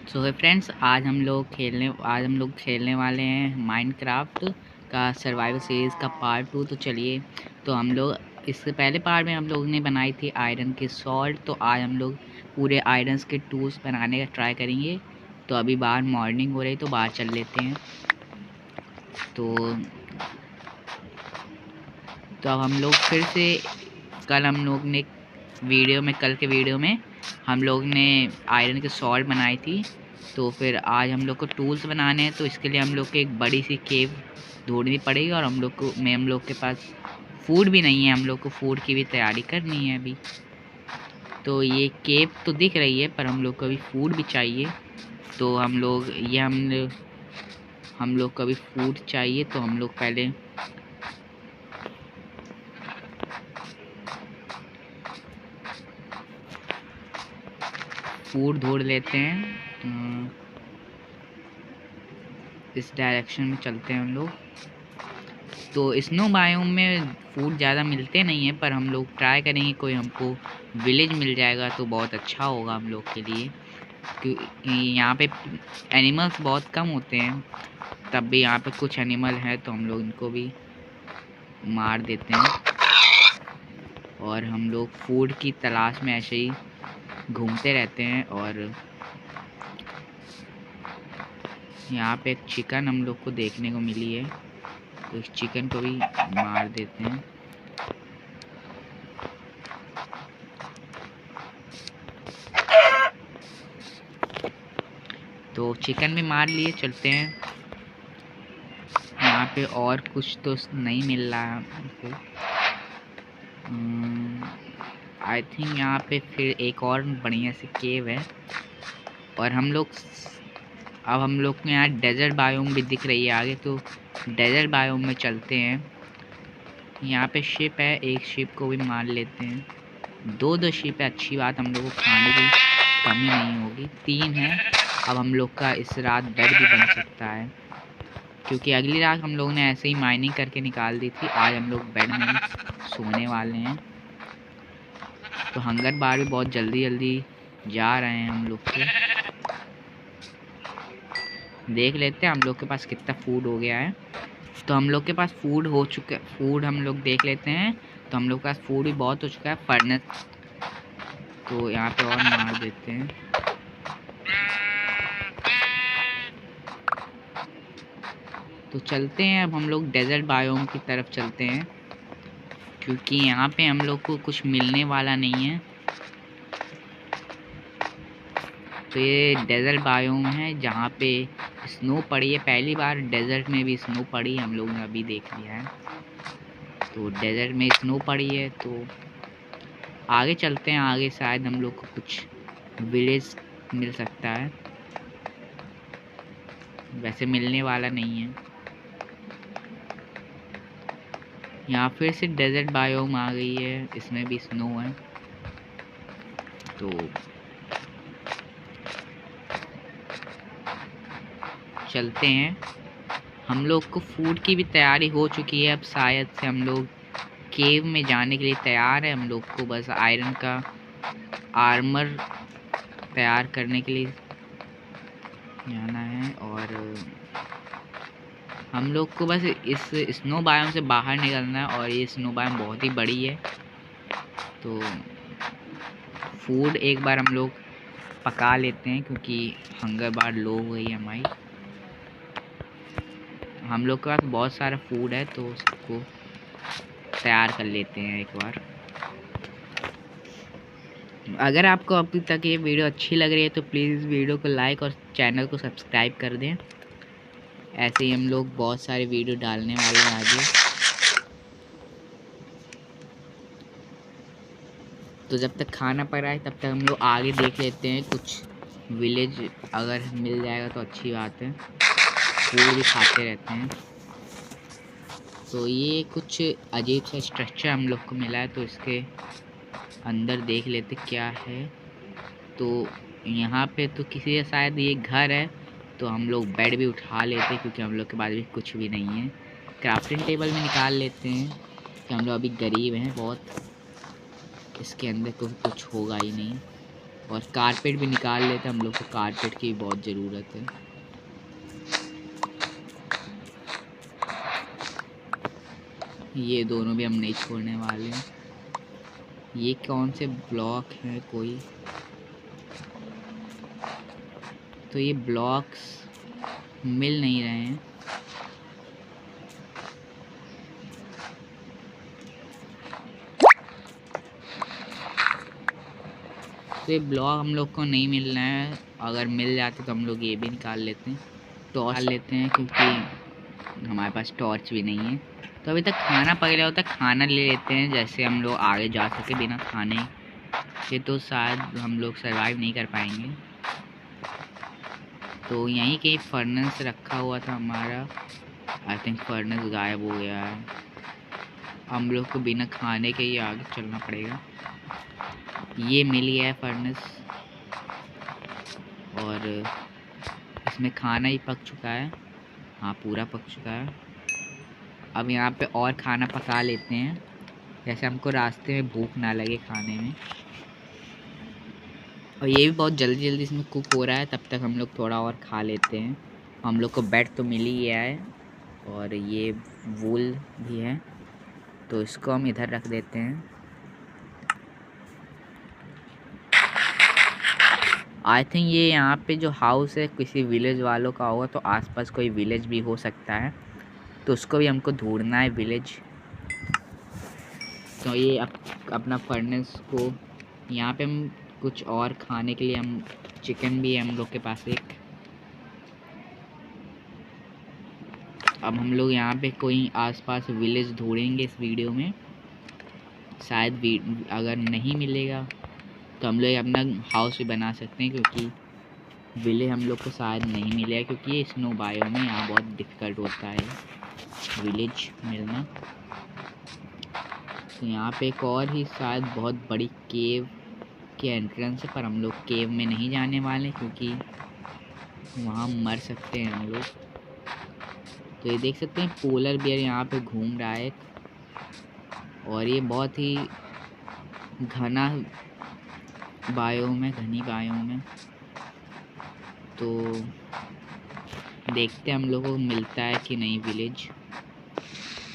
सो है फ्रेंड्स, आज हम लोग खेलने वाले हैं माइनक्राफ्ट का सर्वाइवल सीरीज़ का पार्ट 2। तो चलिए, तो हम लोग इससे पहले पार्ट में हम लोग ने बनाई थी आयरन के सॉल्ट। तो आज हम लोग पूरे आयरन्स के टूल्स बनाने का ट्राई करेंगे। तो अभी बाहर मॉर्निंग हो रही, तो बाहर चल लेते हैं। तो अब हम लोग फिर से कल के वीडियो में हम लोग ने आयरन के सॉल्ट बनाई थी। तो फिर आज हम लोग को टूल्स बनाने हैं, तो इसके लिए हम लोग को एक बड़ी सी केव ढूंढनी पड़ेगी। और हम लोग के पास फूड भी नहीं है, हम लोग को फूड की भी तैयारी करनी है अभी। तो ये केव तो दिख रही है, पर हम लोग को अभी फूड भी चाहिए। तो हम लोग को अभी फूड चाहिए। तो हम लोग पहले फूड ढूंढ लेते हैं। इस डायरेक्शन में चलते हैं हम लोग। तो स्नो बायोम में फूड ज़्यादा मिलते नहीं हैं, पर हम लोग ट्राई करेंगे कोई हमको विलेज मिल जाएगा तो बहुत अच्छा होगा हम लोग के लिए। क्योंकि यहाँ पे एनिमल्स बहुत कम होते हैं, तब भी यहाँ पे कुछ एनिमल है तो हम लोग इनको भी मार देते हैं। और हम लोग फूड की तलाश में ऐसे ही घूमते रहते हैं। और यहाँ पे एक चिकन हम लोग को देखने को मिली है, तो इस चिकन को भी मार देते हैं। तो चिकन भी मार लिए, चलते हैं। यहाँ पे और कुछ तो नहीं मिल रहा है हमको। आई थिंक यहाँ पे फिर एक और बढ़िया सी केव है। और अब हम लोग को यहाँ डेजर्ट बायोम भी दिख रही है आगे, तो डेजर्ट बायोम में चलते हैं। यहाँ पे शिप है, एक शिप को भी मार लेते हैं। दो शिप है, अच्छी बात, हम लोग को खाने की कमी नहीं होगी। 3 है। अब हम लोग का इस रात बेड भी बन सकता है, क्योंकि अगली रात हम लोग ने ऐसे ही माइनिंग करके निकाल दी थी। आज हम लोग बेड में सोने वाले हैं। तो हंगर बार भी बहुत जल्दी जल्दी जा रहे हैं हम लोग के। देख लेते हैं हम लोग के पास कितना फूड हो गया है। तो हम लोग के पास फूड हो चुका है, फूड हम लोग देख लेते हैं। तो हम लोग के पास फूड भी बहुत हो चुका है। फर्नेस तो यहाँ पे और मार देते हैं। तो चलते हैं, अब हम लोग डेजर्ट बायोम की तरफ चलते हैं, क्योंकि यहाँ पे हम लोग को कुछ मिलने वाला नहीं है। तो ये डेजर्ट बायोम है जहाँ पे स्नो पड़ी है। पहली बार डेजर्ट में भी स्नो पड़ी, हम लोग ने अभी देख लिया है। तो डेजर्ट में स्नो पड़ी है, तो आगे चलते हैं। आगे शायद हम लोग को कुछ विलेज मिल सकता है, वैसे मिलने वाला नहीं है। यहाँ फिर से डेजर्ट बायोम आ गई है, इसमें भी स्नो है। तो चलते हैं। हम लोग को फूड की भी तैयारी हो चुकी है। अब शायद से हम लोग केव में जाने के लिए तैयार है। हम लोग को बस आयरन का आर्मर तैयार करने के लिए जाना है। और हम लोग को बस इस स्नो बायोम से बाहर निकलना है। और ये स्नो बायोम बहुत ही बड़ी है, तो फूड एक बार हम लोग पका लेते हैं, क्योंकि हंगर बार लो हो गई है हमारी। हम लोग के पास बहुत सारा फूड है, तो उसको तैयार कर लेते हैं एक बार। अगर आपको अभी तक ये वीडियो अच्छी लग रही है तो प्लीज़ वीडियो को लाइक और चैनल को सब्सक्राइब कर दें। ऐसे ही हम लोग बहुत सारे वीडियो डालने वाले हैं आगे। तो जब तक खाना पक रहा है तब तक हम लोग आगे देख लेते हैं। कुछ विलेज अगर मिल जाएगा तो अच्छी बात है, फूड भी खाते रहते हैं। तो ये कुछ अजीब सा स्ट्रक्चर हम लोग को मिला है, तो इसके अंदर देख लेते क्या है। तो यहाँ पे तो किसी का शायद ये घर है, तो हम लोग बेड भी उठा लेते हैं, क्योंकि हम लोग के पास भी कुछ भी नहीं है। क्राफ्टिंग टेबल में निकाल लेते हैं, कि हम लोग अभी गरीब हैं बहुत, इसके अंदर कुछ होगा ही नहीं। और कारपेट भी निकाल लेते हैं, हम लोग को कारपेट की बहुत ज़रूरत है। ये दोनों भी हम नहीं छोड़ने वाले हैं। ये कौन से ब्लॉक हैं कोई, तो ये ब्लॉक्स मिल नहीं रहे हैं। तो ये ब्लॉक हम लोग को नहीं मिल रहा है, अगर मिल जाते तो हम लोग ये भी निकाल लेते हैं, टॉर्च लेते हैं, क्योंकि हमारे पास टॉर्च भी नहीं है। तो अभी तक खाना पकड़ा होता है, खाना ले लेते हैं, जैसे हम लोग आगे जा सके। बिना खाने के तो शायद हम लोग सरवाइव नहीं कर पाएंगे। तो यहीं कहीं फर्नेस रखा हुआ था हमारा, आई थिंक फर्नेस गायब हो गया है। हम लोग को बिना खाने के ही आगे चलना पड़ेगा। ये मिल गया है फर्नेस, और इसमें खाना ही पक चुका है। हाँ, पूरा पक चुका है। अब यहाँ पे और खाना पका लेते हैं, जैसे हमको रास्ते में भूख ना लगे खाने में। और ये भी बहुत जल्दी जल्दी इसमें कुक हो रहा है, तब तक हम लोग थोड़ा और खा लेते हैं। हम लोग को बेड तो मिल ही गया है, और ये वूल भी है, तो इसको हम इधर रख देते हैं। आई थिंक ये यहाँ पे जो हाउस है किसी विलेज वालों का होगा, तो आसपास कोई विलेज भी हो सकता है, तो उसको भी हमको ढूंढना है विलेज। तो ये अपना फर्नेस को यहाँ पे हम कुछ और खाने के लिए, हम चिकन भी है हम लोग के पास एक। अब हम लोग यहाँ पे कोई आसपास विलेज ढूंढेंगे इस वीडियो में। शायद अगर नहीं मिलेगा तो हम लोग अपना हाउस भी बना सकते हैं, क्योंकि विलेज हम लोग को शायद नहीं मिलेगा, क्योंकि ये स्नो बायो में यहाँ बहुत डिफ़िकल्ट होता है विलेज मिलना। तो यहाँ पे एक और ही शायद बहुत बड़ी केव के एंट्रेंस है, पर हम लोग केव में नहीं जाने वाले, क्योंकि वहाँ मर सकते हैं हम लोग। तो ये देख सकते हैं पोलर बियर यहाँ पे घूम रहा है, और ये बहुत ही घना बायोम है, घनी बायोम है। तो देखते हैं हम लोगों को मिलता है कि नहीं विलेज।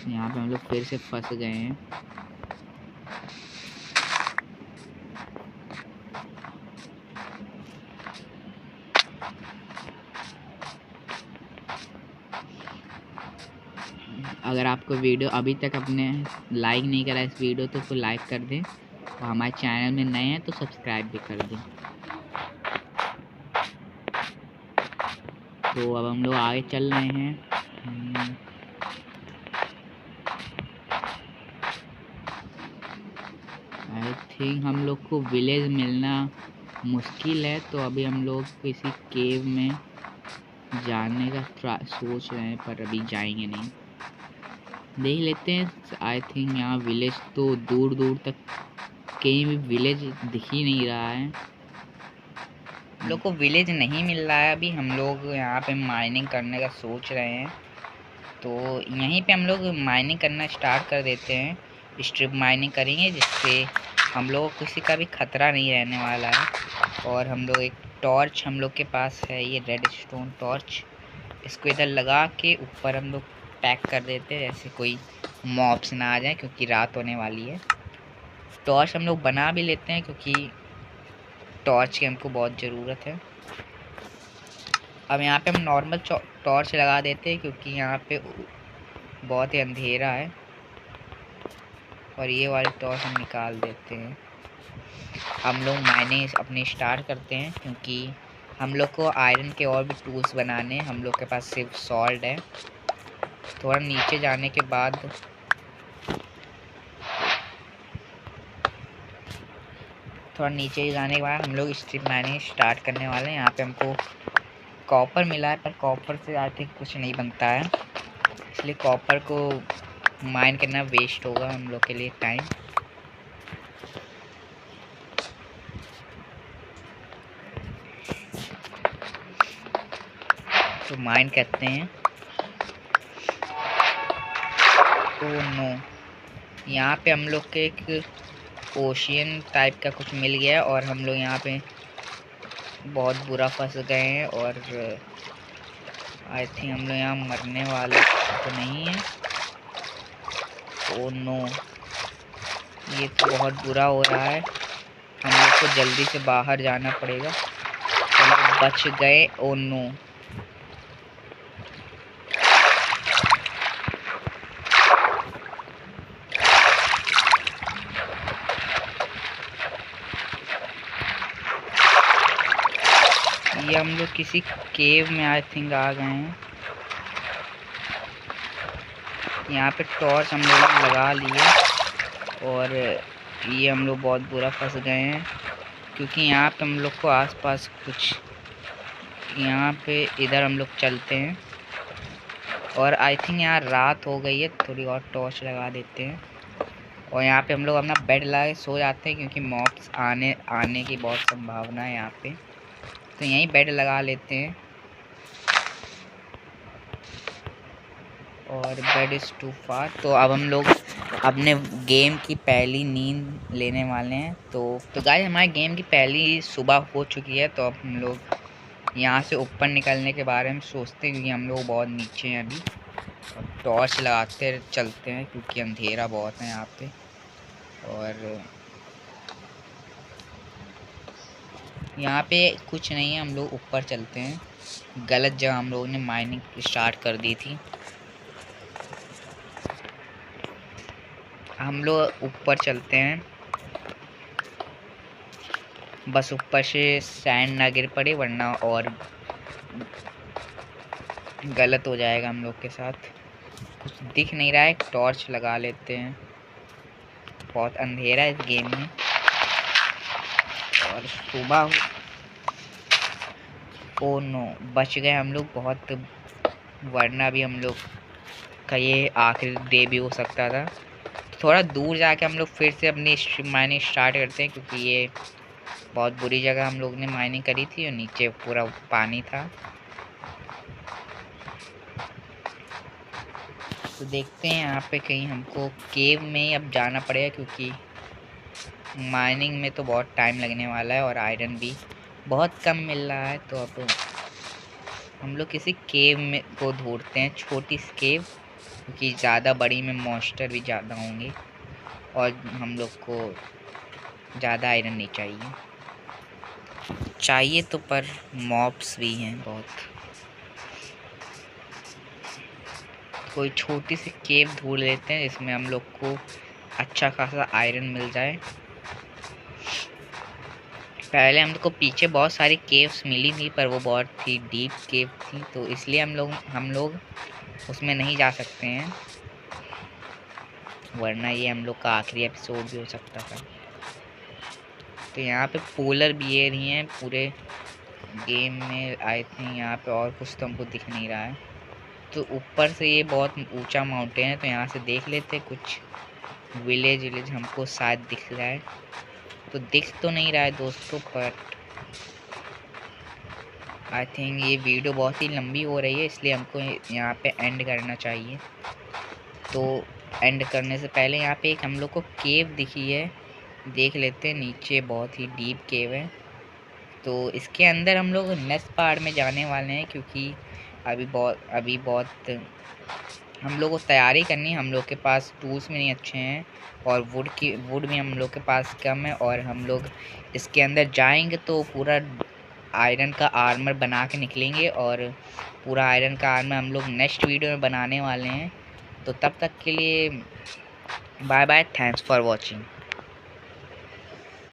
यहाँ पे हम लोग फिर से फंस गए हैं। अगर आपको वीडियो अभी तक अपने लाइक नहीं करा इस वीडियो तो उसको लाइक कर दें, और हमारे चैनल में नए हैं तो सब्सक्राइब भी कर दें। तो अब हम लोग आगे चल रहे हैं। आई थिंक हम लोग को विलेज मिलना मुश्किल है, तो अभी हम लोग किसी केव में जाने का सोच रहे हैं, पर अभी जाएंगे नहीं, देख लेते हैं। आई थिंक यहाँ विलेज तो दूर दूर तक कहीं भी विलेज दिख ही नहीं रहा है। हम लोग को विलेज नहीं मिल रहा है अभी। हम लोग यहाँ पे माइनिंग करने का सोच रहे हैं, तो यहीं पे हम लोग माइनिंग करना स्टार्ट कर देते हैं। स्ट्रिप माइनिंग करेंगे, जिससे हम लोग को किसी का भी खतरा नहीं रहने वाला है। और हम लोग एक टॉर्च हम लोग के पास है, ये रेड स्टोन टॉर्च, इसको इधर लगा के ऊपर हम लोग पैक कर देते हैं, जैसे कोई मॉब्स ना आ जाए, क्योंकि रात होने वाली है। टॉर्च हम लोग बना भी लेते हैं, क्योंकि टॉर्च की हमको बहुत ज़रूरत है। अब यहाँ पे हम नॉर्मल टॉर्च लगा देते हैं, क्योंकि यहाँ पे बहुत ही अंधेरा है। और ये वाली टॉर्च हम निकाल देते हैं। हम लोग माइनिंग अपनी स्टार्ट करते हैं, क्योंकि हम लोग को आयरन के और भी टूल्स बनाने हैं। हम लोग के पास सिर्फ सॉल्ट है। थोड़ा नीचे जाने के बाद हम लोग स्ट्रिप माइनिंग स्टार्ट करने वाले हैं। यहाँ पे हमको कॉपर मिला है, पर कॉपर से आई थिंक कुछ नहीं बनता है, इसलिए कॉपर को माइन करना वेस्ट होगा हम लोग के लिए टाइम। तो माइन करते हैं। ओह नो, यहाँ पे हम लोग के एक ओशियन टाइप का कुछ मिल गया, और हम लोग यहाँ पे बहुत बुरा फंस गए हैं और आई थिंक हम लोग यहाँ मरने वाले तो नहीं है। ओ नो, ये तो बहुत बुरा हो रहा है। हम लोग को जल्दी से बाहर जाना पड़ेगा। चलो बच गए। ओ नो, ये हम लोग किसी केव में आई थिंक आ गए हैं। यहाँ पे टॉर्च हम लोग ने लगा लिए और ये हम लोग बहुत बुरा फंस गए हैं, क्योंकि यहाँ पे हम लोग को आसपास कुछ, यहाँ पे इधर हम लोग चलते हैं और आई थिंक यहाँ रात हो गई है। थोड़ी और टॉर्च लगा देते हैं और यहाँ पे हम लोग अपना बेड लगा के सो जाते हैं, क्योंकि मॉब्स आने की बहुत संभावना है यहाँ पे। तो यहीं बेड लगा लेते हैं और बेड इज़ टू फार। तो अब हम लोग अपने गेम की पहली नींद लेने वाले हैं। तो गाइस, हमारे गेम की पहली सुबह हो चुकी है। तो अब हम लोग यहाँ से ऊपर निकलने के बारे में सोचते हैं, क्योंकि हम लोग बहुत नीचे हैं अभी। और टॉर्च लगाते चलते हैं, क्योंकि अंधेरा बहुत है यहाँ पे। और यहाँ पे कुछ नहीं है, हम लोग ऊपर चलते हैं। गलत जगह हम लोगों ने माइनिंग स्टार्ट कर दी थी। हम लोग ऊपर चलते हैं, बस ऊपर से सैंड ना गिर पड़े, वरना और गलत हो जाएगा हम लोग के साथ। कुछ दिख नहीं रहा है, टॉर्च लगा लेते हैं। बहुत अंधेरा है इस गेम में और सुबह। ओ नो, बच गए हम लोग बहुत, वरना भी हम लोग का ये आखिरी डे भी हो सकता था। थोड़ा दूर जाके हम लोग फिर से अपनी माइनिंग स्टार्ट करते हैं, क्योंकि ये बहुत बुरी जगह हम लोग ने माइनिंग करी थी और नीचे पूरा पानी था। तो देखते हैं यहाँ पे कहीं हमको केव में ही अब जाना पड़ेगा, क्योंकि माइनिंग में तो बहुत टाइम लगने वाला है और आयरन भी बहुत कम मिल रहा है। तो अब हम लोग किसी केव में को ढूंढते हैं, छोटी सी केव, क्योंकि ज़्यादा बड़ी में मॉन्स्टर भी ज़्यादा होंगे और हम लोग को ज़्यादा आयरन नहीं चाहिए तो, पर मॉब्स भी हैं बहुत। कोई छोटी सी केव ढूंढ लेते हैं जिसमें हम लोग को अच्छा खासा आयरन मिल जाए। पहले हम लोग को पीछे बहुत सारी केव्स मिली थी, पर वो बहुत ही डीप केव थी, तो इसलिए हम लोग उसमें नहीं जा सकते हैं, वरना ये हम लोग का आखिरी एपिसोड भी हो सकता था। तो यहाँ पे पोलर बियर ही हैं पूरे गेम में आई थिंक। यहाँ पे और कुछ तो हमको दिख नहीं रहा है। तो ऊपर से ये बहुत ऊंचा माउंटेन है, तो यहाँ से देख लेते कुछ विलेज हमको शायद दिख रहा है। तो दिख तो नहीं रहा है दोस्तों, पर आई थिंक ये वीडियो बहुत ही लंबी हो रही है, इसलिए हमको यहाँ पे एंड करना चाहिए। तो एंड करने से पहले यहाँ पे एक हम लोग को केव दिखी है, देख लेते हैं। नीचे बहुत ही डीप केव है, तो इसके अंदर हम लोग नेक्स्ट पार्ट में जाने वाले हैं, क्योंकि अभी बहुत हम लोग को तैयारी करनी है। हम लोग के पास टूल्स भी नहीं अच्छे हैं और वुड भी हम लोग के पास कम है, और हम लोग इसके अंदर जाएंगे तो पूरा आयरन का आर्मर बना के निकलेंगे, और पूरा आयरन का आर्मर हम लोग नेक्स्ट वीडियो में बनाने वाले हैं। तो तब तक के लिए bye bye, thanks for watching.